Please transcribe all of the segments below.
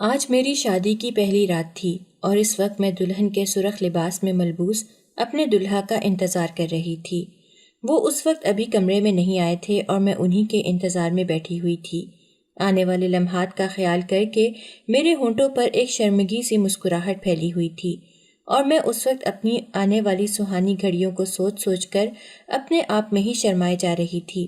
آج میری شادی کی پہلی رات تھی اور اس وقت میں دلہن کے سرخ لباس میں ملبوس اپنے دلہا کا انتظار کر رہی تھی۔ وہ اس وقت ابھی کمرے میں نہیں آئے تھے اور میں انہی کے انتظار میں بیٹھی ہوئی تھی۔ آنے والے لمحات کا خیال کر کے میرے ہونٹوں پر ایک شرمگی سی مسکراہٹ پھیلی ہوئی تھی اور میں اس وقت اپنی آنے والی سہانی گھڑیوں کو سوچ سوچ کر اپنے آپ میں ہی شرمائے جا رہی تھی۔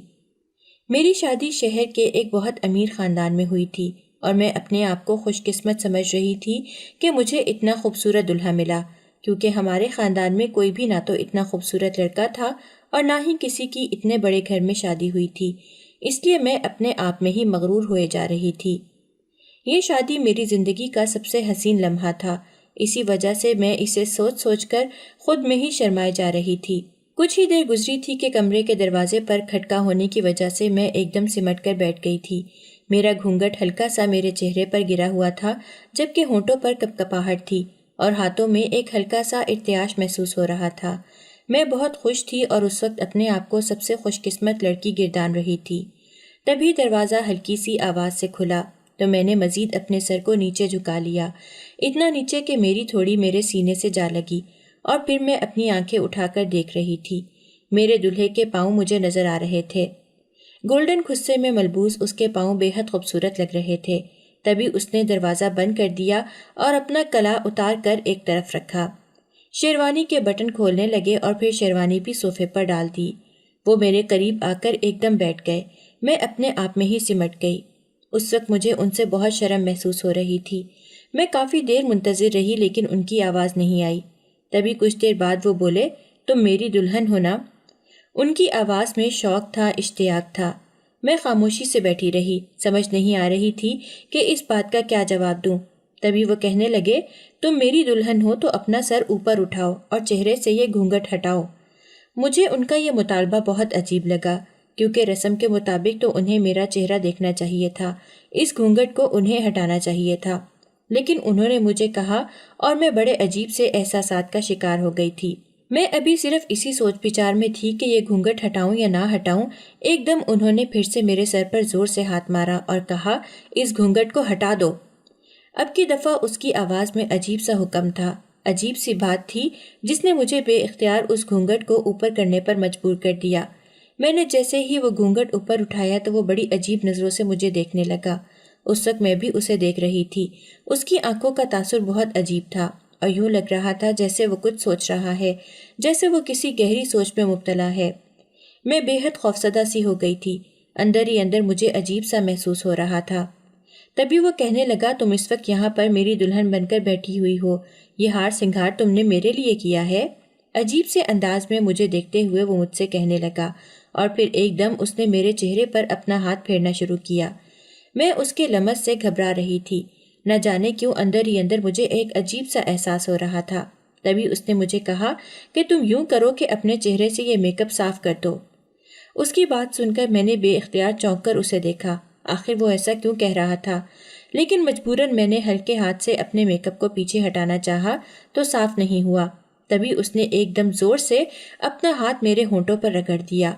میری شادی شہر کے ایک بہت امیر خاندان میں ہوئی تھی اور میں اپنے آپ کو خوش قسمت سمجھ رہی تھی کہ مجھے اتنا خوبصورت دلہا ملا، کیونکہ ہمارے خاندان میں کوئی بھی نہ تو اتنا خوبصورت لڑکا تھا اور نہ ہی کسی کی اتنے بڑے گھر میں شادی ہوئی تھی۔ اس لیے میں اپنے آپ میں ہی مغرور ہوئے جا رہی تھی۔ یہ شادی میری زندگی کا سب سے حسین لمحہ تھا، اسی وجہ سے میں اسے سوچ سوچ کر خود میں ہی شرمائے جا رہی تھی۔ کچھ ہی دیر گزری تھی کہ کمرے کے دروازے پر کھٹکا ہونے کی وجہ سے میں ایک دم سمٹ کر بیٹھ گئی تھی۔ میرا گھونگھٹ ہلکا سا میرے چہرے پر گرا ہوا تھا، جبکہ ہونٹوں پر کپکپاہٹ تھی اور ہاتھوں میں ایک ہلکا سا ارتعاش محسوس ہو رہا تھا۔ میں بہت خوش تھی اور اس وقت اپنے آپ کو سب سے خوش قسمت لڑکی گردان رہی تھی۔ تبھی دروازہ ہلکی سی آواز سے کھلا تو میں نے مزید اپنے سر کو نیچے جھکا لیا، اتنا نیچے کہ میری تھوڑی میرے سینے سے جا لگی، اور پھر میں اپنی آنکھیں اٹھا کر دیکھ رہی تھی۔ میرے دلہے کے پاؤں مجھے نظر آ رہے تھے۔ گولڈن خصے میں ملبوس اس کے پاؤں بے حد خوبصورت لگ رہے تھے۔ تبھی اس نے دروازہ بند کر دیا اور اپنا کلا اتار کر ایک طرف رکھا۔ شیروانی کے بٹن کھولنے لگے اور پھر شیروانی بھی صوفے پر ڈال دی۔ وہ میرے قریب آ کر ایک دم بیٹھ گئے۔ میں اپنے آپ میں ہی سمٹ گئی۔ اس وقت مجھے ان سے بہت شرم محسوس ہو رہی تھی۔ میں کافی دیر منتظر رہی لیکن ان کی آواز نہیں آئی۔ تبھی کچھ دیر بعد وہ بولے، تم میری دلہن ہو نا؟ ان کی آواز میں شوق تھا، اشتیاق تھا۔ میں خاموشی سے بیٹھی رہی، سمجھ نہیں آ رہی تھی کہ اس بات کا کیا جواب دوں۔ تبھی وہ کہنے لگے، تم میری دلہن ہو تو اپنا سر اوپر اٹھاؤ اور چہرے سے یہ گھونگھٹ ہٹاؤ۔ مجھے ان کا یہ مطالبہ بہت عجیب لگا، کیونکہ رسم کے مطابق تو انہیں میرا چہرہ دیکھنا چاہیے تھا، اس گھونگھٹ کو انہیں ہٹانا چاہیے تھا، لیکن انہوں نے مجھے کہا اور میں بڑے عجیب سے احساسات کا شکار ہو گئی تھی۔ میں ابھی صرف اسی سوچ بچار میں تھی کہ یہ گھونگھٹ ہٹاؤں یا نہ ہٹاؤں، ایک دم انہوں نے پھر سے میرے سر پر زور سے ہاتھ مارا اور کہا، اس گھونگھٹ کو ہٹا دو۔ اب کی دفعہ اس کی آواز میں عجیب سا حکم تھا، عجیب سی بات تھی جس نے مجھے بے اختیار اس گھونگھٹ کو اوپر کرنے پر مجبور کر دیا۔ میں نے جیسے ہی وہ گھونگھٹ اوپر اٹھایا تو وہ بڑی عجیب نظروں سے مجھے دیکھنے لگا۔ اس وقت میں بھی اسے دیکھ رہی تھی۔ اس کی آنکھوں کا تاثر بہت عجیب تھا اور یوں لگ رہا تھا جیسے وہ کچھ سوچ رہا ہے، جیسے وہ کسی گہری سوچ میں مبتلا ہے۔ میں بے حد خوفزدہ سی ہو گئی تھی، اندر ہی اندر مجھے عجیب سا محسوس ہو رہا تھا۔ تبھی وہ کہنے لگا، تم اس وقت یہاں پر میری دلہن بن کر بیٹھی ہوئی ہو، یہ ہار سنگھار تم نے میرے لیے کیا ہے؟ عجیب سے انداز میں مجھے دیکھتے ہوئے وہ مجھ سے کہنے لگا، اور پھر ایک دم اس نے میرے چہرے پر اپنا ہاتھ پھیرنا شروع کیا۔ میں اس کے لمس سے گھبرا رہی تھی، نہ جانے کیوں اندر ہی اندر مجھے ایک عجیب سا احساس ہو رہا تھا۔ تبھی اس نے مجھے کہا کہ تم یوں کرو کہ اپنے چہرے سے یہ میک اپ صاف کر دو۔ اس کی بات سن کر میں نے بے اختیار چونک کر اسے دیکھا، آخر وہ ایسا کیوں کہہ رہا تھا، لیکن مجبوراً میں نے ہلکے ہاتھ سے اپنے میک اپ کو پیچھے ہٹانا چاہا تو صاف نہیں ہوا۔ تبھی اس نے ایک دم زور سے اپنا ہاتھ میرے ہونٹوں پر رگڑ دیا،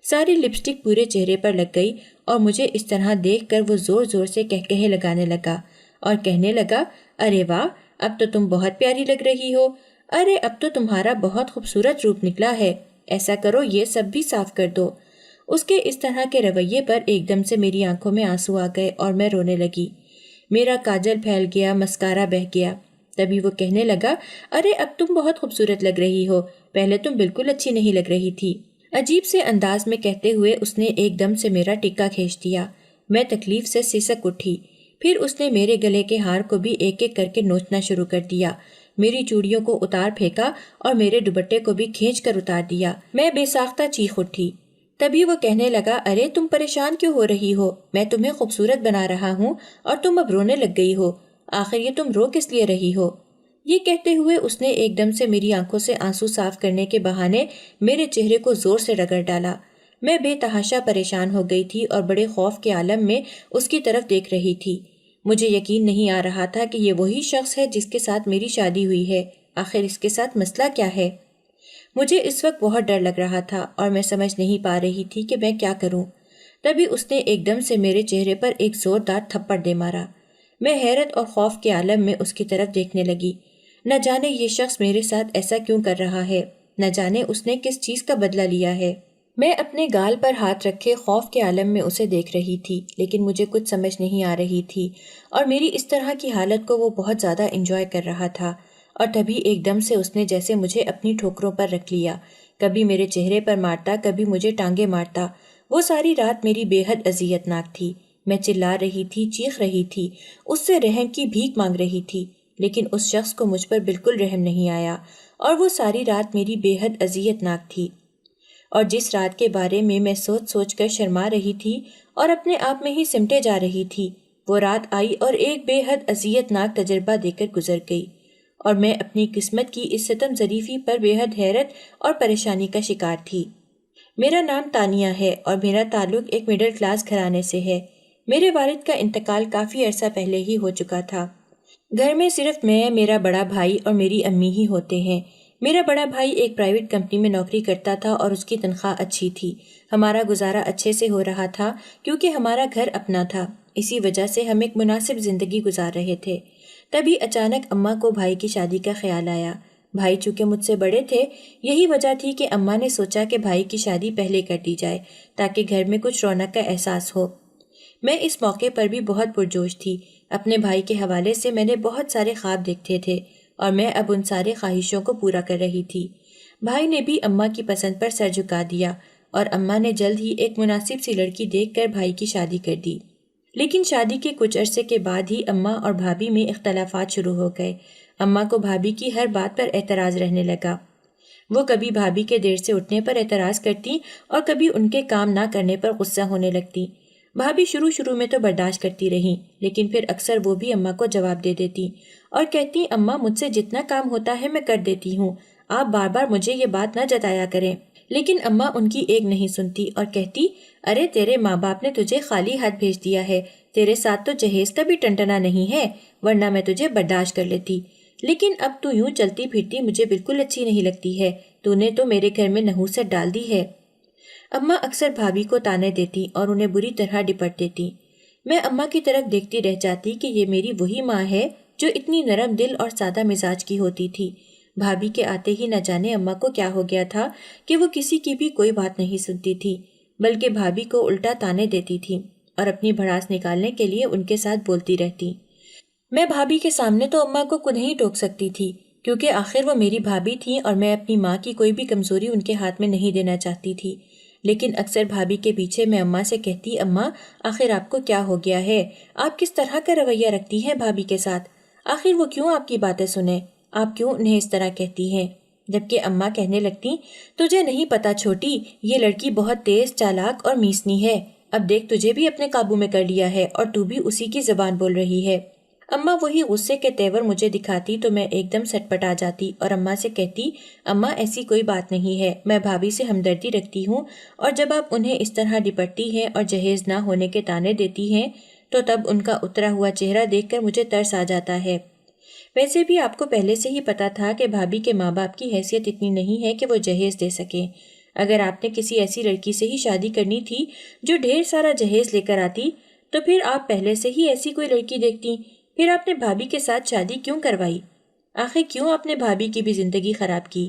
ساری لپسٹک پورے چہرے پر لگ گئی اور مجھے اس طرح دیکھ کر وہ زور زور سے کہکہے لگانے لگا اور کہنے لگا، ارے واہ، اب تو تم بہت پیاری لگ رہی ہو، ارے اب تو تمہارا بہت خوبصورت روپ نکلا ہے، ایسا کرو یہ سب بھی صاف کر دو۔ اس کے اس طرح کے رویے پر ایک دم سے میری آنکھوں میں آنسو آ گئے اور میں رونے لگی۔ میرا کاجل پھیل گیا، مسکارا بہہ گیا۔ تبھی وہ کہنے لگا، ارے اب تم بہت خوبصورت لگ رہی ہو، پہلے تم بالکل اچھی نہیں لگ رہی تھی۔ عجیب سے انداز میں کہتے ہوئے اس نے ایک دم سے میرا ٹکا کھینچ دیا۔ میں تکلیف سے سسک اٹھی۔ پھر اس نے میرے گلے کے ہار کو بھی ایک ایک کر کے نوچنا شروع کر دیا، میری چوڑیوں کو اتار پھینکا اور میرے دوپٹے کو بھی کھینچ کر اتار دیا۔ میں بے ساختہ چیخ اٹھی۔ تبھی وہ کہنے لگا، ارے تم پریشان کیوں ہو رہی ہو، میں تمہیں خوبصورت بنا رہا ہوں اور تم اب رونے لگ گئی ہو، آخر یہ تم رو کس لیے رہی ہو؟ یہ کہتے ہوئے اس نے ایک دم سے میری آنکھوں سے آنسو صاف کرنے کے بہانے میرے چہرے کو زور سے رگڑ ڈالا۔ میں بے تحاشا پریشان ہو گئی تھی اور بڑے خوف کے عالم میں اس کی طرف دیکھ رہی تھی۔ مجھے یقین نہیں آ رہا تھا کہ یہ وہی شخص ہے جس کے ساتھ میری شادی ہوئی ہے، آخر اس کے ساتھ مسئلہ کیا ہے؟ مجھے اس وقت بہت ڈر لگ رہا تھا اور میں سمجھ نہیں پا رہی تھی کہ میں کیا کروں۔ تبھی اس نے ایک دم سے میرے چہرے پر ایک زوردار تھپڑ دے مارا۔ میں حیرت اور خوف کے عالم میں اس کی طرف دیکھنے لگی۔ نہ جانے یہ شخص میرے ساتھ ایسا کیوں کر رہا ہے، نہ جانے اس نے کس چیز کا بدلہ لیا ہے۔ میں اپنے گال پر ہاتھ رکھے خوف کے عالم میں اسے دیکھ رہی تھی، لیکن مجھے کچھ سمجھ نہیں آ رہی تھی، اور میری اس طرح کی حالت کو وہ بہت زیادہ انجوائے کر رہا تھا۔ اور تبھی ایک دم سے اس نے جیسے مجھے اپنی ٹھوکروں پر رکھ لیا، کبھی میرے چہرے پر مارتا، کبھی مجھے ٹانگیں مارتا۔ وہ ساری رات میری بے حد اذیت ناک تھی۔ میں چلا رہی تھی، چیخ رہی تھی، اس سے رحم کی بھیک مانگ رہی تھی، لیکن اس شخص کو مجھ پر بالکل رحم نہیں آیا، اور وہ ساری رات میری بے حد اذیت ناک تھی۔ اور جس رات کے بارے میں سوچ سوچ کر شرما رہی تھی اور اپنے آپ میں ہی سمٹے جا رہی تھی، وہ رات آئی اور ایک بے حد اذیت ناک تجربہ دے کر گزر گئی، اور میں اپنی قسمت کی اس ستم ظریفی پر بے حد حیرت اور پریشانی کا شکار تھی۔ میرا نام تانیہ ہے اور میرا تعلق ایک مڈل کلاس گھرانے سے ہے۔ میرے والد کا انتقال کافی عرصہ پہلے ہی ہو چکا تھا۔ گھر میں صرف میں، میرا بڑا بھائی اور میری امی ہی ہوتے ہیں۔ میرا بڑا بھائی ایک پرائیویٹ کمپنی میں نوکری کرتا تھا اور اس کی تنخواہ اچھی تھی۔ ہمارا گزارا اچھے سے ہو رہا تھا کیونکہ ہمارا گھر اپنا تھا، اسی وجہ سے ہم ایک مناسب زندگی گزار رہے تھے۔ تبھی اچانک اماں کو بھائی کی شادی کا خیال آیا۔ بھائی چونکہ مجھ سے بڑے تھے، یہی وجہ تھی کہ اماں نے سوچا کہ بھائی کی شادی پہلے کر دی جائے تاکہ گھر میں کچھ رونق کا احساس ہو۔ میں اس موقع پر بھی بہت پرجوش تھی۔ اپنے بھائی کے حوالے سے میں نے بہت سارے خواب دیکھے تھے اور میں اب ان سارے خواہشوں کو پورا کر رہی تھی۔ بھائی نے بھی اماں کی پسند پر سر جھکا دیا اور اماں نے جلد ہی ایک مناسب سی لڑکی دیکھ کر بھائی کی شادی کر دی۔ لیکن شادی کے کچھ عرصے کے بعد ہی اماں اور بھابھی میں اختلافات شروع ہو گئے۔ اماں کو بھابھی کی ہر بات پر اعتراض رہنے لگا۔ وہ کبھی بھابھی کے دیر سے اٹھنے پر اعتراض کرتی اور کبھی ان کے کام نہ کرنے پر غصہ ہونے لگتی۔ بھابھی شروع میں تو برداشت کرتی رہیں، لیکن پھر اکثر وہ بھی اماں کو جواب دے دیتی اور کہتی، اماں مجھ سے جتنا کام ہوتا ہے میں کر دیتی ہوں، آپ بار بار مجھے یہ بات نہ جتایا کریں۔ لیکن اماں ان کی ایک نہیں سنتی اور کہتی، ارے تیرے ماں باپ نے تجھے خالی ہاتھ بھیج دیا ہے، تیرے ساتھ تو جہیز کا بھی ٹنٹنا نہیں ہے، ورنہ میں تجھے برداشت کر لیتی، لیکن اب تو یوں چلتی پھرتی مجھے بالکل اچھی نہیں لگتی ہے، تو نے تو میرے گھر میں نحوست ڈال دی ہے۔ اماں اکثر بھابھی کو تانے دیتی اور انہیں بری طرح ڈپٹ دیتی۔ میں اماں کی طرف دیکھتی رہ جاتی کہ یہ میری وہی ماں ہے جو اتنی نرم دل اور سادہ مزاج کی ہوتی تھی۔ بھابھی کے آتے ہی نہ جانے اماں کو کیا ہو گیا تھا کہ وہ کسی کی بھی کوئی بات نہیں سنتی تھی، بلکہ بھابھی کو الٹا تانے دیتی تھی اور اپنی بھڑاس نکالنے کے لیے ان کے ساتھ بولتی رہتی۔ میں بھابھی کے سامنے تو اماں کو خود نہیں ٹوک سکتی تھی، کیونکہ آخر وہ میری بھابھی تھیں اور میں اپنی ماں کی کوئی بھی کمزوری ان کے ہاتھ میں نہیں دینا چاہتی تھی۔ لیکن اکثر بھابھی کے پیچھے میں اماں سے کہتی، اماں آخر آپ کو کیا ہو گیا ہے؟ آپ کس طرح کا رویہ رکھتی ہیں بھابھی کے ساتھ؟ آخر وہ کیوں آپ کی باتیں سنیں؟ آپ کیوں انہیں اس طرح کہتی ہیں؟ جبکہ اماں کہنے لگتی، تجھے نہیں پتا چھوٹی، یہ لڑکی بہت تیز، چالاک اور میسنی ہے، اب دیکھ تجھے بھی اپنے قابو میں کر لیا ہے اور تو بھی اسی کی زبان بول رہی ہے۔ اماں وہی غصے کے تیور مجھے دکھاتی تو میں ایک دم سٹ پٹا جاتی اور اماں سے کہتی، اماں ایسی کوئی بات نہیں ہے، میں بھابھی سے ہمدردی رکھتی ہوں، اور جب آپ انہیں اس طرح ڈپٹتی ہیں اور جہیز نہ ہونے کے تانے دیتی ہیں تو تب ان کا اترا ہوا چہرہ دیکھ کر مجھے ترس آ جاتا ہے۔ ویسے بھی آپ کو پہلے سے ہی پتا تھا کہ بھابھی کے ماں باپ کی حیثیت اتنی نہیں ہے کہ وہ جہیز دے سکیں۔ اگر آپ نے کسی ایسی لڑکی سے ہی شادی کرنی تھی جو ڈھیر سارا جہیز لے کر آتی تو پھر آپ پہلے سے ہی ایسی کوئی لڑکی دیکھتی، پھر آپ نے بھابھی کے ساتھ شادی کیوں کروائی؟ آخر کیوں آپ نے بھابھی کی بھی زندگی خراب کی؟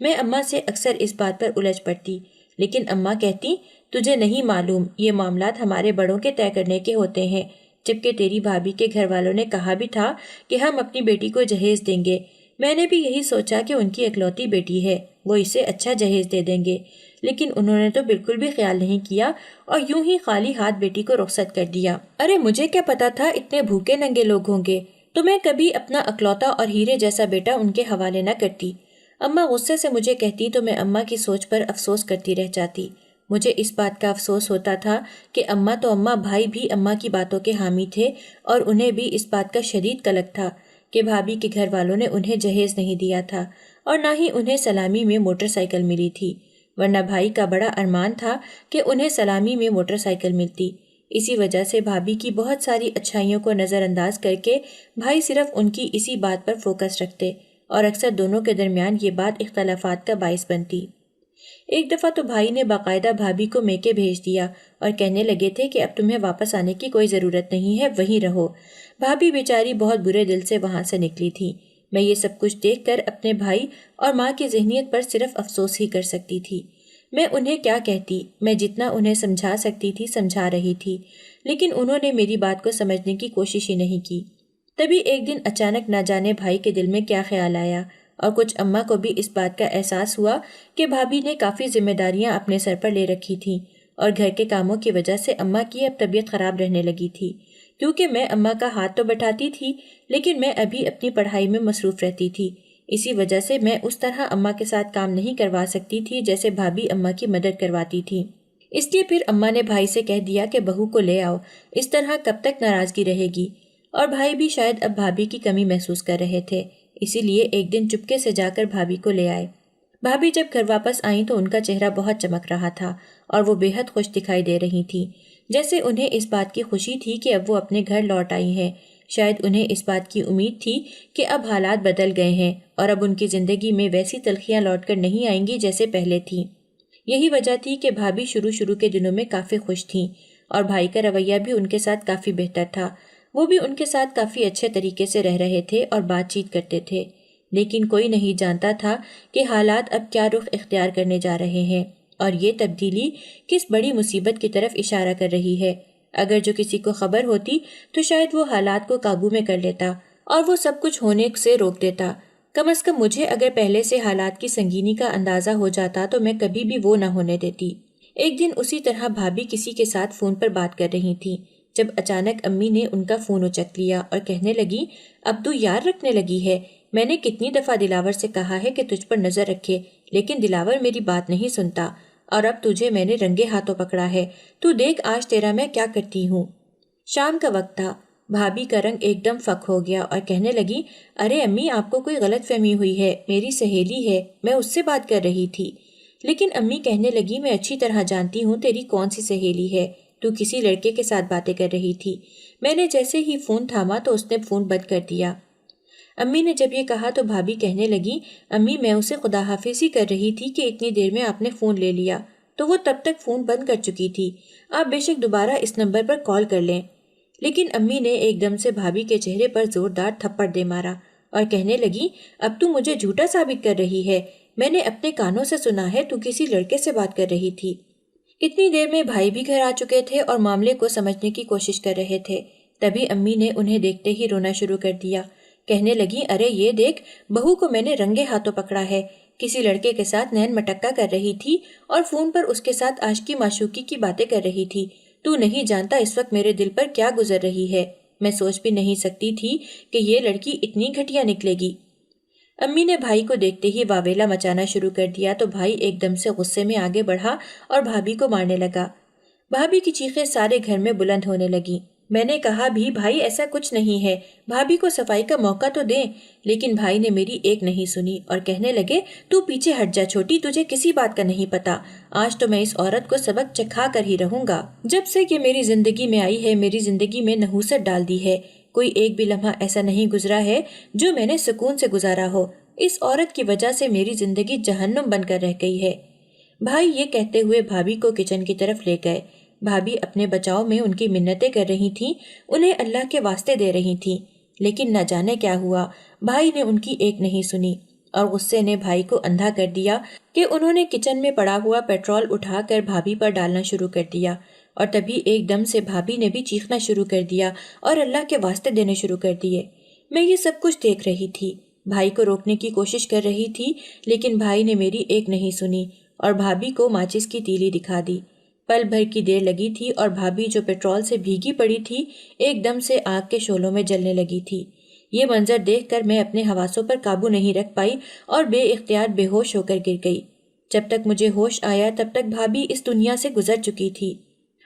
میں اماں سے اکثر اس بات پر الجھ پڑتی، لیکن اماں کہتی، تجھے نہیں معلوم، یہ معاملات ہمارے بڑوں کے طے کرنے کے ہوتے ہیں، جبکہ تیری بھابھی کے گھر والوں نے کہا بھی تھا کہ ہم اپنی بیٹی کو جہیز دیں گے۔ میں نے بھی یہی سوچا کہ ان کی اکلوتی بیٹی ہے، وہ اسے اچھا جہیز دے دیں گے، لیکن انہوں نے تو بالکل بھی خیال نہیں کیا اور یوں ہی خالی ہاتھ بیٹی کو رخصت کر دیا۔ ارے مجھے کیا پتا تھا اتنے بھوکے ننگے لوگ ہوں گے، تو میں کبھی اپنا اکلوتا اور ہیرے جیسا بیٹا ان کے حوالے نہ کرتی۔ اماں غصے سے مجھے کہتی تو میں اماں کی سوچ پر افسوس کرتی رہ جاتی۔ مجھے اس بات کا افسوس ہوتا تھا کہ اماں تو اماں، بھائی بھی اماں کی باتوں کے حامی تھے اور انہیں بھی اس بات کا شدید قلق تھا کہ بھابھی کے گھر والوں نے انہیں جہیز نہیں دیا تھا اور نہ ہی انہیں سلامی میں موٹر سائیکل ملی تھی، ورنہ بھائی کا بڑا ارمان تھا کہ انہیں سلامی میں موٹر سائیکل ملتی۔ اسی وجہ سے بھابھی کی بہت ساری اچھائیوں کو نظر انداز کر کے بھائی صرف ان کی اسی بات پر فوکس رکھتے اور اکثر دونوں کے درمیان یہ بات اختلافات کا باعث بنتی۔ ایک دفعہ تو بھائی نے باقاعدہ بھابھی کو میکے بھیج دیا اور کہنے لگے تھے کہ اب تمہیں واپس آنے کی کوئی ضرورت نہیں ہے، وہیں رہو۔ بھابھی بیچاری بہت برے دل سے وہاں سے نکلی تھی۔ میں یہ سب کچھ دیکھ کر اپنے بھائی اور ماں کی ذہنیت پر صرف افسوس ہی کر سکتی تھی۔ میں انہیں کیا کہتی، میں جتنا انہیں سمجھا سکتی تھی سمجھا رہی تھی، لیکن انہوں نے میری بات کو سمجھنے کی کوشش ہی نہیں کی۔ تبھی ایک دن اچانک نہ جانے بھائی کے دل میں کیا خیال آیا، اور کچھ اماں کو بھی اس بات کا احساس ہوا کہ بھابھی نے کافی ذمہ داریاں اپنے سر پر لے رکھی تھیں، اور گھر کے کاموں کی وجہ سے اماں کی اب طبیعت خراب رہنے لگی تھی۔ کیونکہ میں اماں کا ہاتھ تو بٹھاتی تھی، لیکن میں ابھی اپنی پڑھائی میں مصروف رہتی تھی، اسی وجہ سے میں اس طرح اماں کے ساتھ کام نہیں کروا سکتی تھی جیسے بھابھی اماں کی مدد کرواتی تھی۔ اس لیے پھر اماں نے بھائی سے کہہ دیا کہ بہو کو لے آؤ، اس طرح کب تک ناراضگی رہے گی۔ اور بھائی بھی شاید اب بھابھی کی کمی محسوس کر رہے تھے، اسی لیے ایک دن چپکے سے جا کر بھابھی کو لے آئے۔ بھابھی جب گھر واپس آئیں تو ان کا چہرہ بہت چمک رہا تھا اور وہ بے حد خوش دکھائی دے رہی تھیں، جیسے انہیں اس بات کی خوشی تھی کہ اب وہ اپنے گھر لوٹ آئی ہیں۔ شاید انہیں اس بات کی امید تھی کہ اب حالات بدل گئے ہیں اور اب ان کی زندگی میں ویسی تلخیاں لوٹ کر نہیں آئیں گی جیسے پہلے تھیں۔ یہی وجہ تھی کہ بھابھی شروع کے دنوں میں کافی خوش تھیں، اور بھائی کا رویہ بھی ان کے ساتھ کافی بہتر تھا۔ وہ بھی ان کے ساتھ کافی اچھے طریقے سے رہ رہے تھے اور بات چیت کرتے تھے، لیکن کوئی نہیں جانتا تھا کہ حالات اب کیا رخ اختیار کرنے جا رہے ہیں، اور یہ تبدیلی کس بڑی مصیبت کی طرف اشارہ کر رہی ہے۔ اگر جو کسی کو خبر ہوتی تو شاید وہ حالات کو قابو میں کر لیتا اور وہ سب کچھ ہونے سے روک دیتا۔ کم از کم مجھے اگر پہلے سے حالات کی سنگینی کا اندازہ ہو جاتا تو میں کبھی بھی وہ نہ ہونے دیتی۔ ایک دن اسی طرح بھابھی کسی کے ساتھ فون پر بات کر رہی تھی جب اچانک امی نے ان کا فون اچک لیا اور کہنے لگی، اب تو یار رکھنے لگی ہے، میں نے کتنی دفعہ دلاور سے کہا ہے کہ تجھ پر نظر رکھے، لیکن دلاور میری بات نہیں سنتا، اور اب تجھے میں نے رنگے ہاتھوں پکڑا ہے، تو دیکھ آج تیرا میں کیا کرتی ہوں۔ شام کا وقت تھا۔ بھابھی کا رنگ ایک دم فک ہو گیا اور کہنے لگی، ارے امی آپ کو کوئی غلط فہمی ہوئی ہے، میری سہیلی ہے، میں اس سے بات کر رہی تھی۔ لیکن امی کہنے لگی، میں اچھی طرح جانتی ہوں تیری کون سی سہیلی ہے، تو کسی لڑکے کے ساتھ باتیں کر رہی تھی۔ میں نے جیسے ہی فون تھاما تو اس نے فون بند کر دیا۔ امی نے جب یہ کہا تو بھابھی کہنے لگی، امی میں اسے خدا حافظی کر رہی تھی کہ اتنی دیر میں آپ نے فون لے لیا، تو وہ تب تک فون بند کر چکی تھی، آپ بے شک دوبارہ اس نمبر پر کال کر لیں۔ لیکن امی نے ایک دم سے بھابھی کے چہرے پر زوردار تھپڑ دے مارا اور کہنے لگی، اب تو مجھے جھوٹا ثابت کر رہی ہے، میں نے اپنے کانوں سے سنا ہے تو کسی لڑکے سے بات کر رہی تھی۔ اتنی دیر میں بھائی بھی گھر آ چکے تھے اور معاملے کو سمجھنے کی کوشش کر رہے تھے۔ تبھی امی نے انہیں دیکھتے ہی رونا شروع کر دیا، کہنے لگی، ارے یہ دیکھ، بہو کو میں نے رنگے ہاتھوں پکڑا ہے، کسی لڑکے کے ساتھ نین مٹکا کر رہی تھی اور فون پر اس کے ساتھ عاشقی معشوقی کی باتیں کر رہی تھی۔ تو نہیں جانتا اس وقت میرے دل پر کیا گزر رہی ہے، میں سوچ بھی نہیں سکتی تھی کہ یہ لڑکی اتنی گھٹیا نکلے گی۔ امی نے بھائی کو دیکھتے ہی واویلا مچانا شروع کر دیا تو بھائی ایک دم سے غصے میں آگے بڑھا اور بھابھی کو مارنے لگا۔ بھابھی کی چیخیں سارے گھر میں بلند ہونے لگیں۔ میں نے کہا بھی بھائی ایسا کچھ نہیں ہے، بھابھی کو صفائی کا موقع تو دیں، لیکن بھائی نے میری ایک نہیں سنی اور کہنے لگے، تو پیچھے ہٹ جا چھوٹی، تجھے کسی بات کا نہیں پتا، آج تو میں اس عورت کو سبق چکھا کر ہی رہوں گا۔ جب سے کہ میری زندگی میں آئی ہے میری زندگی میں نحوست ڈال دی ہے، کوئی ایک بھی لمحہ ایسا نہیں گزرا ہے جو میں نے سکون سے گزارا ہو، اس عورت کی وجہ سے میری زندگی جہنم بن کر رہ گئی ہے۔ بھائی یہ کہتے ہوئے بھابھی کو کچن کی طرف لے گئے۔ بھابھی اپنے بچاؤ میں ان کی منتیں کر رہی تھیں، انہیں اللہ کے واسطے دے رہی تھیں، لیکن نہ جانے کیا ہوا، بھائی نے ان کی ایک نہیں سنی اور غصے نے بھائی کو اندھا کر دیا کہ انہوں نے کچن میں پڑا ہوا پیٹرول اٹھا کر بھابھی پر ڈالنا شروع کر دیا، اور تبھی ایک دم سے بھابھی نے بھی چیخنا شروع کر دیا اور اللہ کے واسطے دینے شروع کر دیے۔ میں یہ سب کچھ دیکھ رہی تھی، بھائی کو روکنے کی کوشش کر رہی تھی، لیکن بھائی نے میری ایک نہیں سنی اور بھابھی کو ماچس کی تیلی دکھا دی۔ پل بھر کی دیر لگی تھی اور بھابھی جو پیٹرول سے بھیگی پڑی تھی ایک دم سے آگ کے شعلوں میں جلنے لگی تھی۔ یہ منظر دیکھ کر میں اپنے حواسوں پر قابو نہیں رکھ پائی اور بے اختیار بے ہوش ہو کر گر گئی۔ جب تک مجھے ہوش آیا تب تک بھابھی اس دنیا سے گزر چکی تھی۔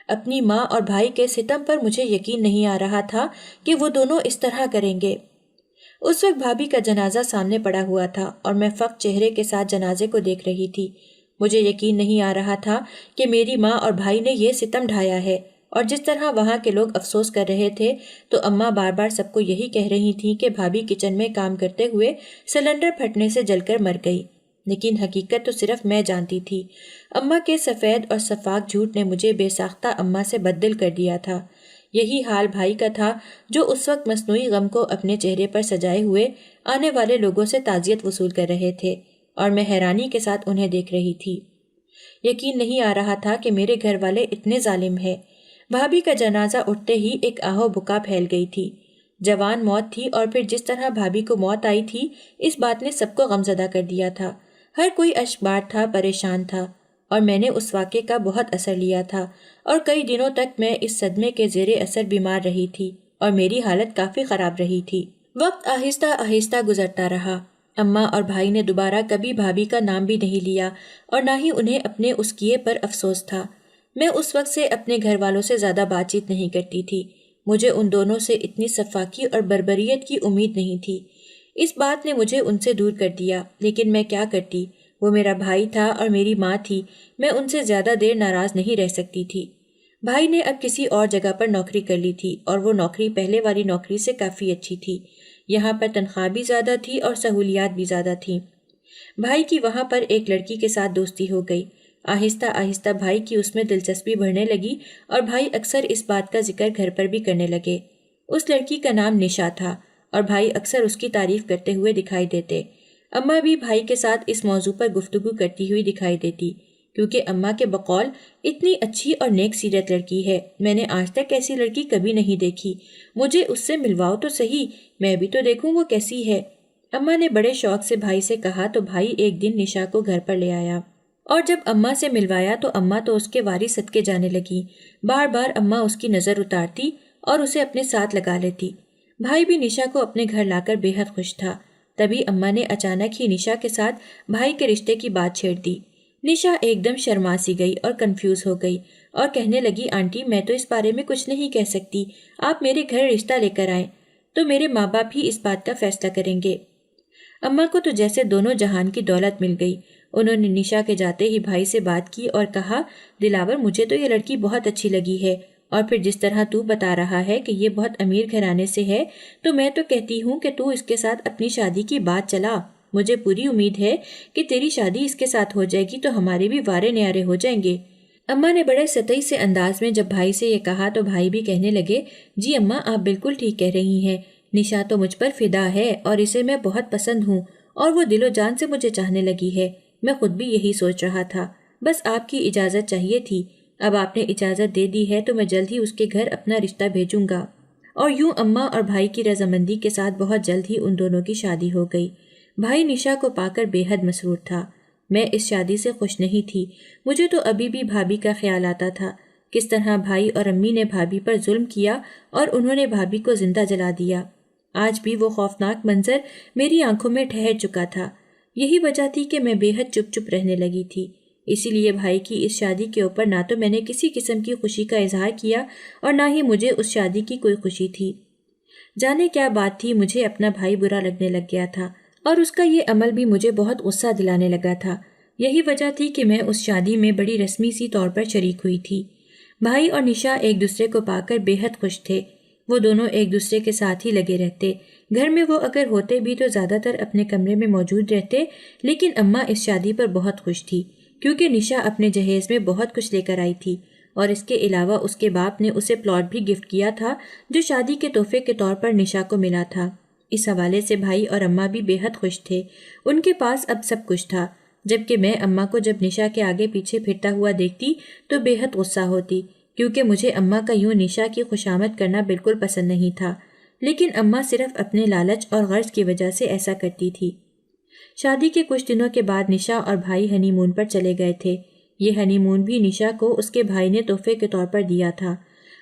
اپنی ماں اور بھائی کے ستم پر مجھے یقین نہیں آ رہا تھا کہ وہ دونوں اس طرح کریں گے۔ اس وقت بھابھی کا جنازہ سامنے پڑا ہوا تھا اور میں فقط چہرے کے ساتھ جنازے کو دیکھ رہی تھی۔ مجھے یقین نہیں آ رہا تھا کہ میری ماں اور بھائی نے یہ ستم ڈھایا ہے، اور جس طرح وہاں کے لوگ افسوس کر رہے تھے تو اماں بار بار سب کو یہی کہہ رہی تھیں کہ بھابھی کچن میں کام کرتے ہوئے سلنڈر پھٹنے سے جل کر مر گئی، لیکن حقیقت تو صرف میں جانتی تھی۔ اماں کے سفید اور شفاف جھوٹ نے مجھے بے ساختہ اماں سے بددل کر دیا تھا۔ یہی حال بھائی کا تھا جو اس وقت مصنوعی غم کو اپنے چہرے پر سجائے ہوئے آنے والے لوگوں سے تعزیت وصول کر رہے تھے، اور میں حیرانی کے ساتھ انہیں دیکھ رہی تھی۔ یقین نہیں آ رہا تھا کہ میرے گھر والے اتنے ظالم ہیں۔ بھابھی کا جنازہ اٹھتے ہی ایک آہو بکا پھیل گئی تھی۔ جوان موت تھی، اور پھر جس طرح بھابھی کو موت آئی تھی، اس بات نے سب کو غمزدہ کر دیا تھا۔ ہر کوئی اشکبار تھا، پریشان تھا، اور میں نے اس واقعے کا بہت اثر لیا تھا، اور کئی دنوں تک میں اس صدمے کے زیر اثر بیمار رہی تھی، اور میری حالت کافی خراب رہی تھی۔ وقت آہستہ آہستہ گزرتا رہا۔ اماں اور بھائی نے دوبارہ کبھی بھابھی کا نام بھی نہیں لیا، اور نہ ہی انہیں اپنے اس کیے پر افسوس تھا۔ میں اس وقت سے اپنے گھر والوں سے زیادہ بات چیت نہیں کرتی تھی۔ مجھے ان دونوں سے اتنی سفاکی اور بربریت کی امید نہیں تھی۔ اس بات نے مجھے ان سے دور کر دیا، لیکن میں کیا کرتی؟ وہ میرا بھائی تھا اور میری ماں تھی، میں ان سے زیادہ دیر ناراض نہیں رہ سکتی تھی۔ بھائی نے اب کسی اور جگہ پر نوکری کر لی تھی، اور وہ نوکری پہلے والی نوکری سے کافی اچھی تھی۔ یہاں پر تنخواہ بھی زیادہ تھی اور سہولیات بھی زیادہ تھیں۔ بھائی کی وہاں پر ایک لڑکی کے ساتھ دوستی ہو گئی۔ آہستہ آہستہ بھائی کی اس میں دلچسپی بڑھنے لگی، اور بھائی اکثر اس بات کا ذکر گھر پر بھی کرنے لگے۔ اس لڑکی کا نام نشا تھا، اور بھائی اکثر اس کی تعریف کرتے ہوئے دکھائی دیتے۔ اماں بھی بھائی کے ساتھ اس موضوع پر گفتگو کرتی ہوئی دکھائی دیتی، کیونکہ اماں کے بقول اتنی اچھی اور نیک سیرت لڑکی ہے، میں نے آج تک ایسی لڑکی کبھی نہیں دیکھی، مجھے اس سے ملواؤ تو صحیح، میں بھی تو دیکھوں وہ کیسی ہے۔ اماں نے بڑے شوق سے بھائی سے کہا تو بھائی ایک دن نشا کو گھر پر لے آیا، اور جب اماں سے ملوایا تو اماں تو اس کے وارث صدقے جانے لگی۔ بار بار اماں اس کی نظر اتارتی اور اسے اپنے ساتھ لگا لیتی۔ بھائی بھی نشا کو اپنے گھر لا کر بے حد خوش تھا۔ تبھی اماں نے اچانک ہی نشا کے ساتھ بھائی کے رشتے کی بات چھیڑ دی۔ نشا ایک دم شرما سی گئی اور کنفیوز ہو گئی، اور کہنے لگی، آنٹی میں تو اس بارے میں کچھ نہیں کہہ سکتی، آپ میرے گھر رشتہ لے کر آئیں تو میرے ماں باپ ہی اس بات کا فیصلہ کریں گے۔ اماں کو تو جیسے دونوں جہان کی دولت مل گئی۔ انہوں نے نشا کے جاتے ہی بھائی سے بات کی اور کہا، دلاور مجھے تو یہ لڑکی بہت اچھی لگی ہے، اور پھر جس طرح تو بتا رہا ہے کہ یہ بہت امیر گھرانے سے ہے، تو میں تو کہتی ہوں کہ تو اس کے ساتھ اپنی شادی کی بات چلا۔ مجھے پوری امید ہے کہ تیری شادی اس کے ساتھ ہو جائے گی تو ہمارے بھی وارے نیارے ہو جائیں گے۔ اماں نے بڑے سطحی سے انداز میں جب بھائی سے یہ کہا تو بھائی بھی کہنے لگے، جی اماں آپ بالکل ٹھیک کہہ رہی ہیں، نشا تو مجھ پر فدا ہے اور اسے میں بہت پسند ہوں، اور وہ دل و جان سے مجھے چاہنے لگی ہے۔ میں خود بھی یہی سوچ رہا تھا، بس آپ کی اجازت چاہیے تھی۔ اب آپ نے اجازت دے دی ہے تو میں جلد ہی اس کے گھر اپنا رشتہ بھیجوں گا۔ اور یوں اماں اور بھائی کی رضامندی کے ساتھ بہت جلد ہی ان دونوں کی شادی ہو گئی۔ بھائی نشا کو پا کر بے حد مسرور تھا۔ میں اس شادی سے خوش نہیں تھی۔ مجھے تو ابھی بھی بھابھی کا خیال آتا تھا، کس طرح بھائی اور امی نے بھابھی پر ظلم کیا اور انہوں نے بھابھی کو زندہ جلا دیا۔ آج بھی وہ خوفناک منظر میری آنکھوں میں ٹھہر چکا تھا۔ یہی وجہ تھی کہ میں بے حد چپ چپ رہنے لگی تھی۔ اسی لیے بھائی کی اس شادی کے اوپر نہ تو میں نے کسی قسم کی خوشی کا اظہار کیا اور نہ ہی مجھے اس شادی کی کوئی خوشی تھی۔ جانے کیا بات تھی، مجھے اپنا بھائی برا لگنے لگ گیا تھا، اور اس کا یہ عمل بھی مجھے بہت غصہ دلانے لگا تھا۔ یہی وجہ تھی کہ میں اس شادی میں بڑی رسمی سی طور پر شریک ہوئی تھی۔ بھائی اور نشا ایک دوسرے کو پا کر بے حد خوش تھے۔ وہ دونوں ایک دوسرے کے ساتھ ہی لگے رہتے۔ گھر میں وہ اگر ہوتے بھی تو زیادہ تر اپنے کمرے میں موجود رہتے، لیکن اماں اس شادی پر بہت خوش تھی، کیونکہ نشا اپنے جہیز میں بہت کچھ لے کر آئی تھی، اور اس کے علاوہ اس کے باپ نے اسے پلاٹ بھی گفٹ کیا تھا جو شادی کے تحفے کے طور پر نشا کو ملا تھا۔ اس حوالے سے بھائی اور اماں بھی بے حد خوش تھے۔ ان کے پاس اب سب کچھ تھا، جبکہ میں اماں کو جب نشا کے آگے پیچھے پھرتا ہوا دیکھتی تو بے حد غصہ ہوتی، کیونکہ مجھے اماں کا یوں نشا کی خوشامد کرنا بالکل پسند نہیں تھا، لیکن اماں صرف اپنے لالچ اور غرض کی وجہ سے ایسا کرتی تھی۔ شادی کے کچھ دنوں کے بعد نشا اور بھائی ہنی مون پر چلے گئے تھے۔ یہ ہنی مون بھی نشا کو اس کے بھائی نے تحفے کے طور پر دیا تھا۔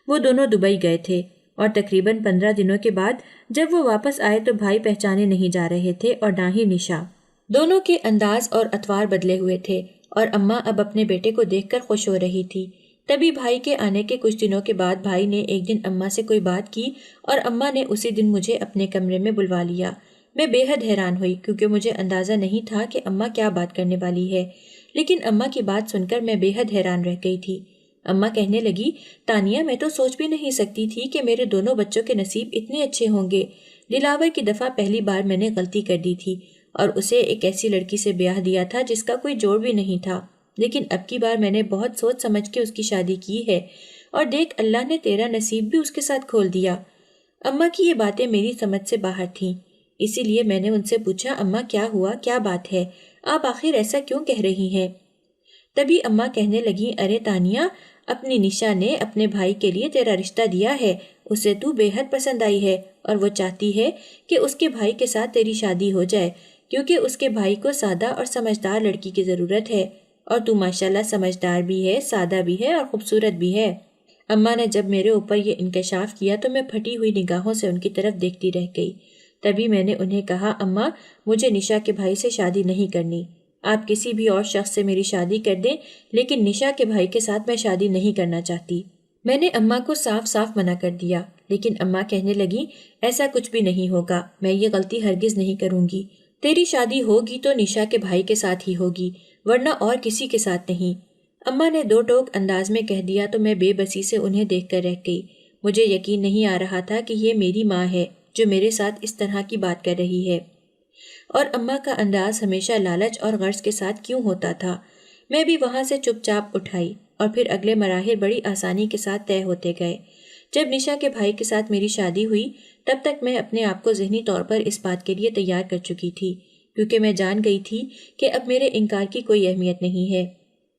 وہ دونوں دبئی گئے تھے، اور تقریباً 15 دنوں کے بعد جب وہ واپس آئے تو بھائی پہچانے نہیں جا رہے تھے اور نہ ہی نشا۔ دونوں کے انداز اور اطوار بدلے ہوئے تھے، اور اماں اب اپنے بیٹے کو دیکھ کر خوش ہو رہی تھی۔ تبھی بھائی کے آنے کے کچھ دنوں کے بعد بھائی نے ایک دن اماں سے کوئی بات کی، اور اماں نے اسی دن مجھے اپنے کمرے میں بلوا لیا۔ میں بے حد حیران ہوئی، کیونکہ مجھے اندازہ نہیں تھا کہ اماں کیا بات کرنے والی ہے، لیکن اماں کی بات سن کر میں بے حد حیران رہ گئی تھی۔ اماں کہنے لگی، تانیہ میں تو سوچ بھی نہیں سکتی تھی کہ میرے دونوں بچوں کے نصیب اتنے اچھے ہوں گے۔ دلاور کی دفعہ پہلی بار میں نے غلطی کر دی تھی اور اسے ایک ایسی لڑکی سے بیاہ دیا تھا جس کا کوئی جوڑ بھی نہیں تھا، لیکن اب کی بار میں نے بہت سوچ سمجھ کے اس کی شادی کی ہے۔ اور دیکھ اللہ نے تیرا نصیب بھی اس کے ساتھ کھول دیا۔ اماں کی یہ باتیں میری سمجھ سے باہر تھیں، اسی لیے میں نے ان سے پوچھا، اماں کیا ہوا، کیا بات ہے، آپ آخر ایسا کیوں کہہ رہی ہیں؟ تبھی اماں کہنے لگیں، ارے تانیہ، اپنی نشا نے اپنے بھائی کے لیے تیرا رشتہ دیا ہے، اسے تو بے حد پسند آئی ہے اور وہ چاہتی ہے کہ اس کے بھائی کے ساتھ تیری شادی ہو جائے، کیونکہ اس کے بھائی کو سادہ اور سمجھدار لڑکی کی ضرورت ہے، اور تو ماشاءاللہ سمجھدار بھی ہے، سادہ بھی ہے اور خوبصورت بھی ہے۔ اماں نے جب میرے اوپر یہ انکشاف کیا تو میں پھٹی ہوئی نگاہوں سے ان کی طرف دیکھتی رہ گئی۔ تبھی میں نے انہیں کہا، اماں مجھے نشا کے بھائی سے شادی نہیں کرنی، آپ کسی بھی اور شخص سے میری شادی کر دیں، لیکن نشا کے بھائی کے ساتھ میں شادی نہیں کرنا چاہتی۔ میں نے اماں کو صاف صاف منع کر دیا، لیکن اماں کہنے لگیں، ایسا کچھ بھی نہیں ہوگا، میں یہ غلطی ہرگز نہیں کروں گی، تیری شادی ہوگی تو نشا کے بھائی کے ساتھ ہی ہوگی، ورنہ اور کسی کے ساتھ نہیں۔ اماں نے دو ٹوک انداز میں کہہ دیا تو میں بے بسی سے انہیں دیکھ کر رہ گئی۔ مجھے یقین نہیں آ رہا تھا کہ یہ میری ماں ہے جو میرے ساتھ اس طرح کی بات کر رہی ہے، اور اماں کا انداز ہمیشہ لالچ اور غرض کے ساتھ کیوں ہوتا تھا۔ میں بھی وہاں سے چپ چاپ اٹھائی اور پھر اگلے مراحل بڑی آسانی کے ساتھ طے ہوتے گئے۔ جب نشا کے بھائی کے ساتھ میری شادی ہوئی تب تک میں اپنے آپ کو ذہنی طور پر اس بات کے لیے تیار کر چکی تھی، کیونکہ میں جان گئی تھی کہ اب میرے انکار کی کوئی اہمیت نہیں ہے۔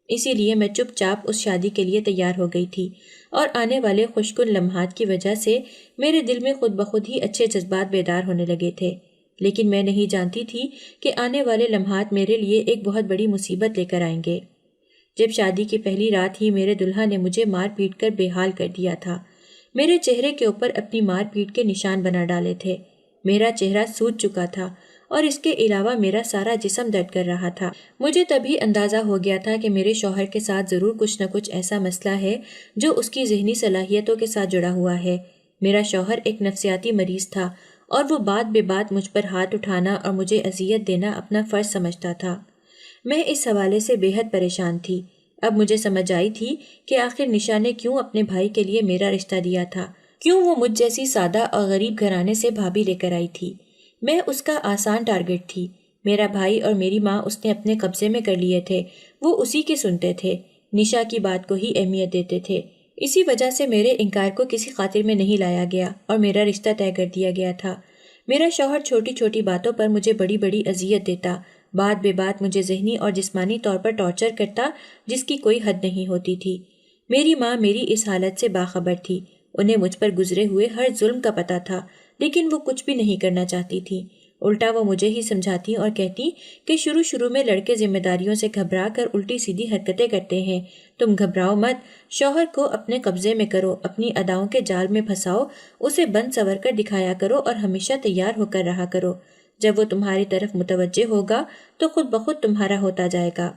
اسی لیے میں چپ چاپ اس شادی کے لیے تیار ہو گئی تھی، اور آنے والے خوشکن لمحات کی وجہ سے میرے دل میں خود بخود ہی اچھے جذبات بیدار ہونے لگے تھے۔ لیکن میں نہیں جانتی تھی کہ آنے والے لمحات میرے لیے ایک بہت بڑی مصیبت لے کر آئیں گے۔ جب شادی کی پہلی رات ہی میرے دلہا نے مجھے مار پیٹ کر بے حال کر دیا تھا، میرے چہرے کے اوپر اپنی مار پیٹ کے نشان بنا ڈالے تھے، میرا چہرہ سوج چکا تھا اور اس کے علاوہ میرا سارا جسم درد کر رہا تھا۔ مجھے تبھی اندازہ ہو گیا تھا کہ میرے شوہر کے ساتھ ضرور کچھ نہ کچھ ایسا مسئلہ ہے جو اس کی ذہنی صلاحیتوں کے ساتھ جڑا ہوا ہے۔ میرا شوہر ایک نفسیاتی مریض تھا اور وہ بات بے بات مجھ پر ہاتھ اٹھانا اور مجھے اذیت دینا اپنا فرض سمجھتا تھا۔ میں اس حوالے سے بے حد پریشان تھی۔ اب مجھے سمجھ آئی تھی کہ آخر نشا نے کیوں اپنے بھائی کے لیے میرا رشتہ دیا تھا، کیوں وہ مجھ جیسی سادہ اور غریب گھرانے سے بھابھی لے کر آئی تھی۔ میں اس کا آسان ٹارگٹ تھی۔ میرا بھائی اور میری ماں اس نے اپنے قبضے میں کر لیے تھے، وہ اسی کے سنتے تھے، نشا کی بات کو ہی اہمیت دیتے تھے۔ اسی وجہ سے میرے انکار کو کسی خاطر میں نہیں لایا گیا اور میرا رشتہ طے کر دیا گیا تھا۔ میرا شوہر چھوٹی چھوٹی باتوں پر مجھے بڑی بڑی اذیت دیتا، بات بے بات مجھے ذہنی اور جسمانی طور پر ٹارچر کرتا، جس کی کوئی حد نہیں ہوتی تھی۔ میری ماں میری اس حالت سے باخبر تھی، انہیں مجھ پر گزرے ہوئے ہر ظلم کا پتہ تھا، لیکن وہ کچھ بھی نہیں کرنا چاہتی تھی۔ الٹا وہ مجھے ہی سمجھاتی اور کہتی کہ شروع میں لڑکے ذمہ داریوں سے گھبرا کر الٹی سیدھی حرکتیں کرتے ہیں، تم گھبراؤ مت، شوہر کو اپنے قبضے میں کرو، اپنی اداؤں کے جال میں پھنساؤ، اسے بند سنور کر دکھایا کرو اور ہمیشہ تیار ہو کر رہا کرو، جب وہ تمہاری طرف متوجہ ہوگا تو خود بخود تمہارا ہوتا جائے گا۔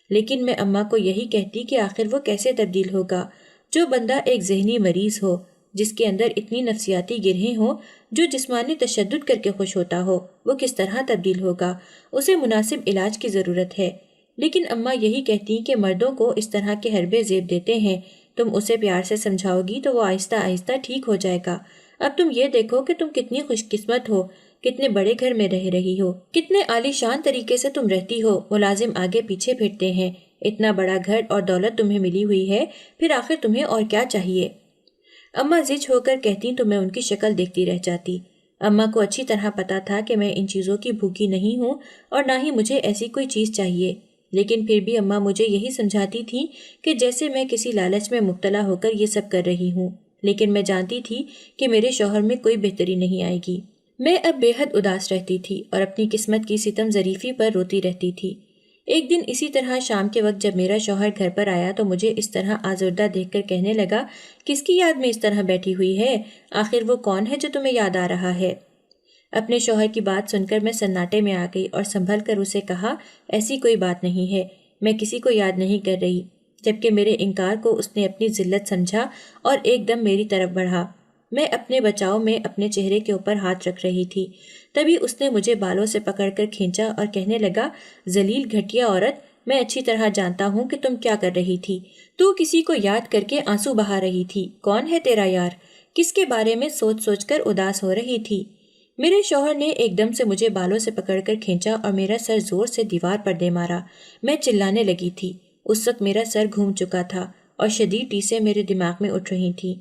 لیکن میں اماں کو یہی کہتی کہ آخر وہ کیسے تبدیل ہوگا؟ جو بندہ ایک ذہنی مریض ہو، جس کے اندر اتنی نفسیاتی گرہیں ہوں، جو جسمانی تشدد کر کے خوش ہوتا ہو، وہ کس طرح تبدیل ہوگا؟ اسے مناسب علاج کی ضرورت ہے۔ لیکن اماں یہی کہتی کہ مردوں کو اس طرح کے حربے زیب دیتے ہیں، تم اسے پیار سے سمجھاؤ گی تو وہ آہستہ آہستہ ٹھیک ہو جائے گا۔ اب تم یہ دیکھو کہ تم کتنی خوش قسمت ہو، کتنے بڑے گھر میں رہ رہی ہو، کتنے عالی شان طریقے سے تم رہتی ہو، ملازم آگے پیچھے پھرتے ہیں، اتنا بڑا گھر اور دولت تمہیں ملی ہوئی ہے، پھر آخر تمہیں اور کیا چاہیے؟ اماں زج ہو کر کہتی تو میں ان کی شکل دیکھتی رہ جاتی۔ اماں کو اچھی طرح پتا تھا کہ میں ان چیزوں کی بھوکی نہیں ہوں اور نہ ہی مجھے ایسی کوئی چیز چاہیے، لیکن پھر بھی اماں مجھے یہی سمجھاتی تھی کہ جیسے میں کسی لالچ میں مبتلا ہو کر یہ سب کر رہی ہوں، لیکن میں جانتی تھی کہ میرے شوہر میں کوئی بہتری نہیں آئے گی۔ میں اب بے حد اداس رہتی تھی اور اپنی قسمت کی ستم ظریفی پر روتی رہتی تھی۔ ایک دن اسی طرح شام کے وقت جب میرا شوہر گھر پر آیا تو مجھے اس طرح آزردہ دیکھ کر کہنے لگا، کس کی یاد میں اس طرح بیٹھی ہوئی ہے؟ آخر وہ کون ہے جو تمہیں یاد آ رہا ہے؟ اپنے شوہر کی بات سن کر میں سناٹے میں آ گئی اور سنبھل کر اسے کہا، ایسی کوئی بات نہیں ہے، میں کسی کو یاد نہیں کر رہی، جبکہ میرے انکار کو اس نے اپنی ذلت سمجھا اور ایک دم میری طرف بڑھا۔ میں اپنے بچاؤ میں اپنے چہرے کے اوپر ہاتھ رکھ رہی تھی، تبھی اس نے مجھے بالوں سے پکڑ کر کھینچا اور کہنے لگا، ذلیل گھٹیا عورت، میں اچھی طرح جانتا ہوں کہ تم کیا کر رہی تھی، تو کسی کو یاد کر کے آنسو بہا رہی تھی، کون ہے تیرا یار، کس کے بارے میں سوچ سوچ کر اداس ہو رہی تھی؟ میرے شوہر نے ایک دم سے مجھے بالوں سے پکڑ کر کھینچا اور میرا سر زور سے دیوار پر دے مارا۔ میں چلانے لگی تھی، اس وقت میرا سر گھوم چکا تھا اور شدید ٹیسیں میرے دماغ میں اٹھ رہی تھیں۔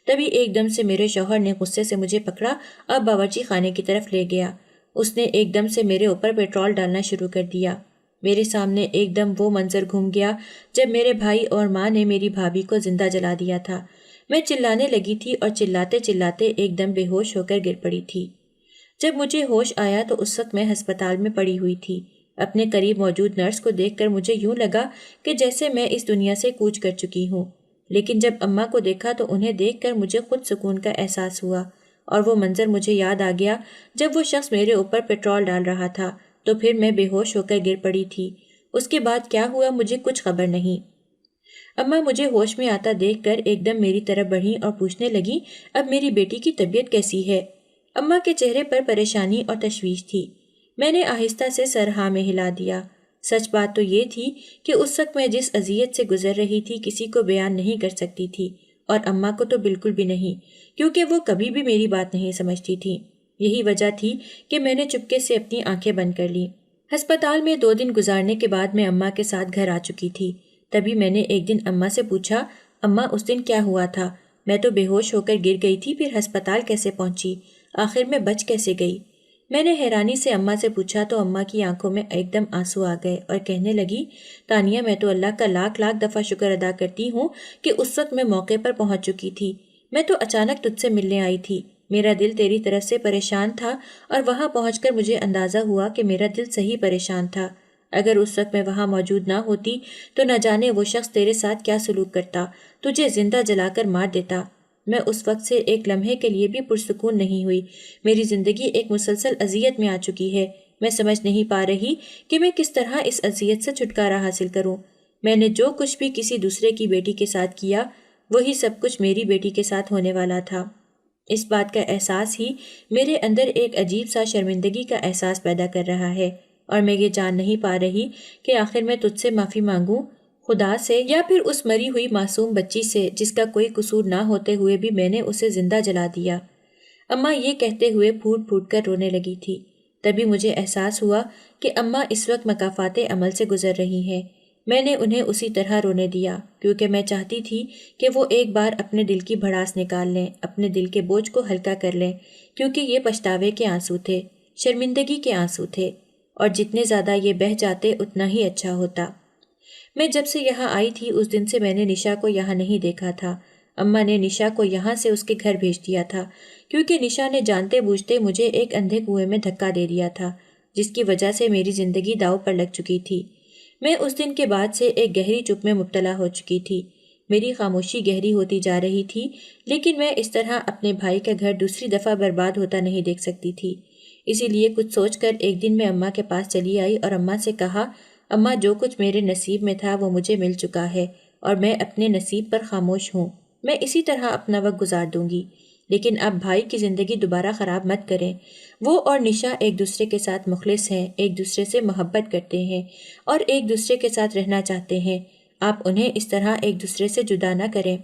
تبھی ایک دم سے میرے شوہر نے غصے سے مجھے پکڑا اور باورچی خانے کی طرف لے گیا۔ اس نے ایک دم سے میرے اوپر پیٹرول ڈالنا شروع کر دیا۔ میرے سامنے ایک دم وہ منظر گھوم گیا جب میرے بھائی اور ماں نے میری بھابھی کو زندہ جلا دیا تھا۔ میں چلانے لگی تھی اور چلاتے چلاتے ایک دم بے ہوش ہو کر گر پڑی تھی۔ جب مجھے ہوش آیا تو اس وقت میں ہسپتال میں پڑی ہوئی تھی۔ اپنے قریب موجود نرس کو دیکھ کر مجھے یوں لگا کہ جیسے میں اس دنیا سے کوچ کر چکی ہوں، لیکن جب اماں کو دیکھا تو انہیں دیکھ کر مجھے خود سکون کا احساس ہوا، اور وہ منظر مجھے یاد آ گیا جب وہ شخص میرے اوپر پیٹرول ڈال رہا تھا، تو پھر میں بے ہوش ہو کر گر پڑی تھی۔ اس کے بعد کیا ہوا مجھے کچھ خبر نہیں۔ اماں مجھے ہوش میں آتا دیکھ کر ایک دم میری طرف بڑھی اور پوچھنے لگی، اب میری بیٹی کی طبیعت کیسی ہے؟ اماں کے چہرے پر پریشانی اور تشویش تھی۔ میں نے آہستہ سے سر ہاں میں ہلا دیا۔ سچ بات تو یہ تھی کہ اس وقت میں جس اذیت سے گزر رہی تھی کسی کو بیان نہیں کر سکتی تھی، اور اماں کو تو بالکل بھی نہیں، کیونکہ وہ کبھی بھی میری بات نہیں سمجھتی تھی۔ یہی وجہ تھی کہ میں نے چپکے سے اپنی آنکھیں بند کر لیں۔ ہسپتال میں 2 دن گزارنے کے بعد میں اماں کے ساتھ گھر آ چکی تھی۔ تبھی میں نے ایک دن اماں سے پوچھا، اماں اس دن کیا ہوا تھا؟ میں تو بے ہوش ہو کر گر گئی تھی، پھر ہسپتال کیسے پہنچی؟ آخر میں بچ کیسے گئی؟ میں نے حیرانی سے اماں سے پوچھا تو اماں کی آنکھوں میں ایک دم آنسو آ گئے اور کہنے لگی، تانیہ میں تو اللہ کا لاکھ لاکھ دفعہ شکر ادا کرتی ہوں کہ اس وقت میں موقع پر پہنچ چکی تھی۔ میں تو اچانک تجھ سے ملنے آئی تھی، میرا دل تیری طرف سے پریشان تھا، اور وہاں پہنچ کر مجھے اندازہ ہوا کہ میرا دل صحیح پریشان تھا۔ اگر اس وقت میں وہاں موجود نہ ہوتی تو نہ جانے وہ شخص تیرے ساتھ کیا سلوک کرتا، تجھے زندہ جلا کر مار دیتا۔ میں اس وقت سے ایک لمحے کے لیے بھی پرسکون نہیں ہوئی۔ میری زندگی ایک مسلسل اذیت میں آ چکی ہے۔ میں سمجھ نہیں پا رہی کہ میں کس طرح اس اذیت سے چھٹکارا حاصل کروں۔ میں نے جو کچھ بھی کسی دوسرے کی بیٹی کے ساتھ کیا، وہی سب کچھ میری بیٹی کے ساتھ ہونے والا تھا۔ اس بات کا احساس ہی میرے اندر ایک عجیب سا شرمندگی کا احساس پیدا کر رہا ہے، اور میں یہ جان نہیں پا رہی کہ آخر میں تجھ سے معافی مانگوں، خدا سے یا پھر اس مری ہوئی معصوم بچی سے جس کا کوئی قصور نہ ہوتے ہوئے بھی میں نے اسے زندہ جلا دیا۔ اماں یہ کہتے ہوئے پھوٹ پھوٹ کر رونے لگی تھی۔ تبھی مجھے احساس ہوا کہ اماں اس وقت مکافات عمل سے گزر رہی ہیں۔ میں نے انہیں اسی طرح رونے دیا، کیونکہ میں چاہتی تھی کہ وہ ایک بار اپنے دل کی بھڑاس نکال لیں، اپنے دل کے بوجھ کو ہلکا کر لیں، کیونکہ یہ پچھتاوے کے آنسو تھے، شرمندگی کے آنسو تھے، اور جتنے زیادہ یہ بہہ جاتے اتنا ہی اچھا ہوتا۔ میں جب سے یہاں آئی تھی اس دن سے میں نے نشا کو یہاں نہیں دیکھا تھا۔ اماں نے نشا کو یہاں سے اس کے گھر بھیج دیا تھا، کیونکہ نشا نے جانتے بوجھتے مجھے ایک اندھے کنویں میں دھکا دے دیا تھا، جس کی وجہ سے میری زندگی داؤ پر لگ چکی تھی۔ میں اس دن کے بعد سے ایک گہری چپ میں مبتلا ہو چکی تھی۔ میری خاموشی گہری ہوتی جا رہی تھی، لیکن میں اس طرح اپنے بھائی کا گھر دوسری دفعہ برباد ہوتا نہیں دیکھ سکتی تھی۔ اسی لیے کچھ سوچ کر ایک دن میں اماں کے پاس چلی آئی اور اماں سے کہا، اماں جو کچھ میرے نصیب میں تھا وہ مجھے مل چکا ہے، اور میں اپنے نصیب پر خاموش ہوں۔ میں اسی طرح اپنا وقت گزار دوں گی، لیکن اب بھائی کی زندگی دوبارہ خراب مت کریں۔ وہ اور نشا ایک دوسرے کے ساتھ مخلص ہیں، ایک دوسرے سے محبت کرتے ہیں اور ایک دوسرے کے ساتھ رہنا چاہتے ہیں۔ آپ انہیں اس طرح ایک دوسرے سے جدا نہ کریں۔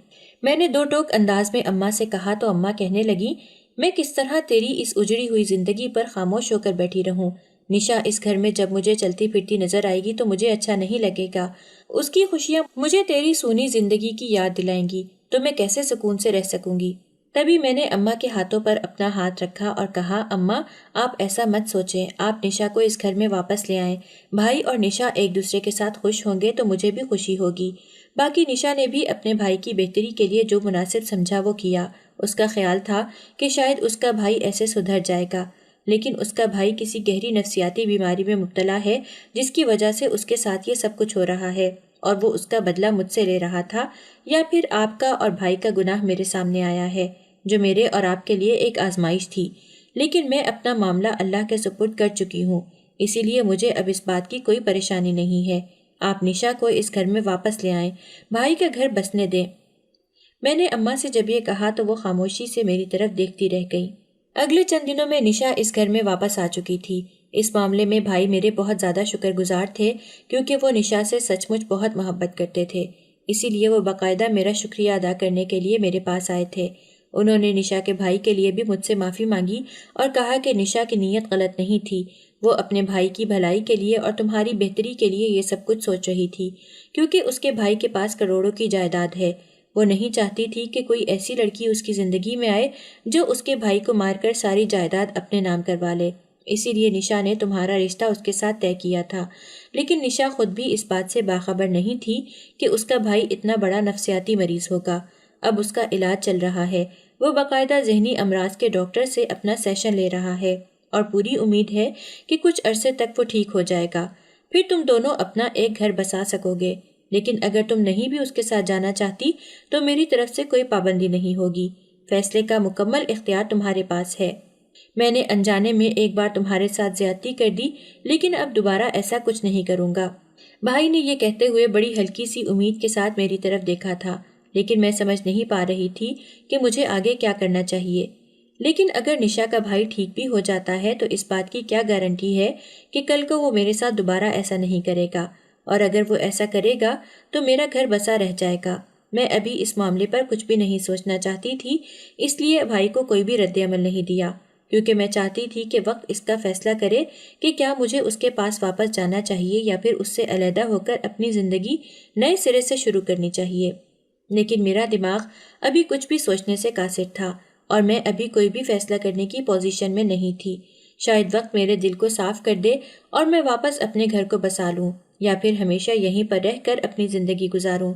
میں نے 2 ٹوک انداز میں اماں سے کہا تو اماں کہنے لگی، میں کس طرح تیری اس اجڑی ہوئی زندگی پر خاموش ہو کر بیٹھی رہوں؟ نشا اس گھر میں جب مجھے چلتی پھرتی نظر آئے گی تو مجھے اچھا نہیں لگے گا۔ اس کی خوشیاں مجھے تیری سونی زندگی کی یاد دلائیں گی، تو میں کیسے سکون سے رہ سکوں گی؟ تبھی میں نے اماں کے ہاتھوں پر اپنا ہاتھ رکھا اور کہا، اماں آپ ایسا مت سوچیں، آپ نشا کو اس گھر میں واپس لے آئیں۔ بھائی اور نشا ایک دوسرے کے ساتھ خوش ہوں گے تو مجھے بھی خوشی ہوگی۔ باقی نشا نے بھی اپنے بھائی کی بہتری کے لیے جو مناسب سمجھا وہ کیا۔ اس کا خیال تھا کہ شاید اس کا بھائی ایسے سدھر جائے گا، لیکن اس کا بھائی کسی گہری نفسیاتی بیماری میں مبتلا ہے، جس کی وجہ سے اس کے ساتھ یہ سب کچھ ہو رہا ہے، اور وہ اس کا بدلہ مجھ سے لے رہا تھا، یا پھر آپ کا اور بھائی کا گناہ میرے سامنے آیا ہے، جو میرے اور آپ کے لیے ایک آزمائش تھی۔ لیکن میں اپنا معاملہ اللہ کے سپرد کر چکی ہوں، اسی لیے مجھے اب اس بات کی کوئی پریشانی نہیں ہے۔ آپ نشا کو اس گھر میں واپس لے آئیں، بھائی کا گھر بسنے دیں۔ میں نے اماں سے جب یہ کہا تو وہ خاموشی سے میری طرف دیکھتی رہ گئی۔ اگلے چند دنوں میں نشا اس گھر میں واپس آ چکی تھی۔ اس معاملے میں بھائی میرے بہت زیادہ شکر گزار تھے، کیونکہ وہ نشا سے سچ مچ بہت محبت کرتے تھے، اسی لیے وہ باقاعدہ میرا شکریہ ادا کرنے کے لیے میرے پاس آئے تھے۔ انہوں نے نشا کے بھائی کے لیے بھی مجھ سے معافی مانگی اور کہا کہ نشا کی نیت غلط نہیں تھی، وہ اپنے بھائی کی بھلائی کے لیے اور تمہاری بہتری کے لیے یہ سب کچھ سوچ رہی تھی، کیونکہ اس کے بھائی کے پاس کروڑوں کی جائیداد ہے۔ وہ نہیں چاہتی تھی کہ کوئی ایسی لڑکی اس کی زندگی میں آئے جو اس کے بھائی کو مار کر ساری جائیداد اپنے نام کروا لے، اسی لیے نشا نے تمہارا رشتہ اس کے ساتھ طے کیا تھا۔ لیکن نشا خود بھی اس بات سے باخبر نہیں تھی کہ اس کا بھائی اتنا بڑا نفسیاتی مریض ہوگا۔ اب اس کا علاج چل رہا ہے، وہ باقاعدہ ذہنی امراض کے ڈاکٹر سے اپنا سیشن لے رہا ہے اور پوری امید ہے کہ کچھ عرصے تک وہ ٹھیک ہو جائے گا، پھر تم دونوں اپنا ایک گھر بسا سکو گے۔ لیکن اگر تم نہیں بھی اس کے ساتھ جانا چاہتی تو میری طرف سے کوئی پابندی نہیں ہوگی، فیصلے کا مکمل اختیار تمہارے پاس ہے۔ میں نے انجانے میں ایک بار تمہارے ساتھ زیادتی کر دی، لیکن اب دوبارہ ایسا کچھ نہیں کروں گا۔ بھائی نے یہ کہتے ہوئے بڑی ہلکی سی امید کے ساتھ میری طرف دیکھا تھا، لیکن میں سمجھ نہیں پا رہی تھی کہ مجھے آگے کیا کرنا چاہیے۔ لیکن اگر نشا کا بھائی ٹھیک بھی ہو جاتا ہے تو اس بات کی کیا گارنٹی ہے کہ کل کو وہ میرے ساتھ دوبارہ ایسا نہیں کرے گا، اور اگر وہ ایسا کرے گا تو میرا گھر بسا رہ جائے گا۔ میں ابھی اس معاملے پر کچھ بھی نہیں سوچنا چاہتی تھی، اس لیے بھائی کو کوئی بھی رد عمل نہیں دیا، کیونکہ میں چاہتی تھی کہ وقت اس کا فیصلہ کرے کہ کیا مجھے اس کے پاس واپس جانا چاہیے یا پھر اس سے علیحدہ ہو کر اپنی زندگی نئے سرے سے شروع کرنی چاہیے۔ لیکن میرا دماغ ابھی کچھ بھی سوچنے سے قاصر تھا اور میں ابھی کوئی بھی فیصلہ کرنے کی پوزیشن میں نہیں تھی۔ شاید وقت میرے دل کو صاف کر دے اور میں واپس اپنے گھر کو بسا لوں یا پھر ہمیشہ یہیں پر رہ کر اپنی زندگی گزاروں۔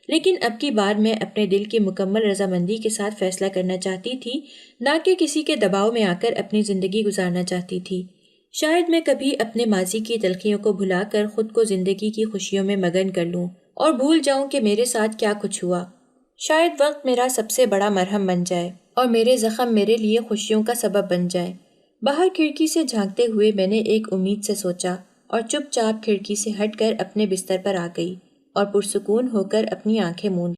لیکن اب کی بار میں اپنے دل کی مکمل رضامندی کے ساتھ فیصلہ کرنا چاہتی تھی، نہ کہ کسی کے دباؤ میں آ کر اپنی زندگی گزارنا چاہتی تھی۔ شاید میں کبھی اپنے ماضی کی تلخیوں کو بھلا کر خود کو زندگی کی خوشیوں میں مگن کر لوں اور بھول جاؤں کہ میرے ساتھ کیا کچھ ہوا۔ شاید وقت میرا سب سے بڑا مرہم بن جائے اور میرے زخم میرے لیے خوشیوں کا سبب بن جائے۔ باہر کھڑکی سے جھانکتے ہوئے میں نے ایک امید سے سوچا اور چپ چاپ کھڑکی سے ہٹ کر اپنے بستر پر آ گئی اور پرسکون ہو کر اپنی آنکھیں موند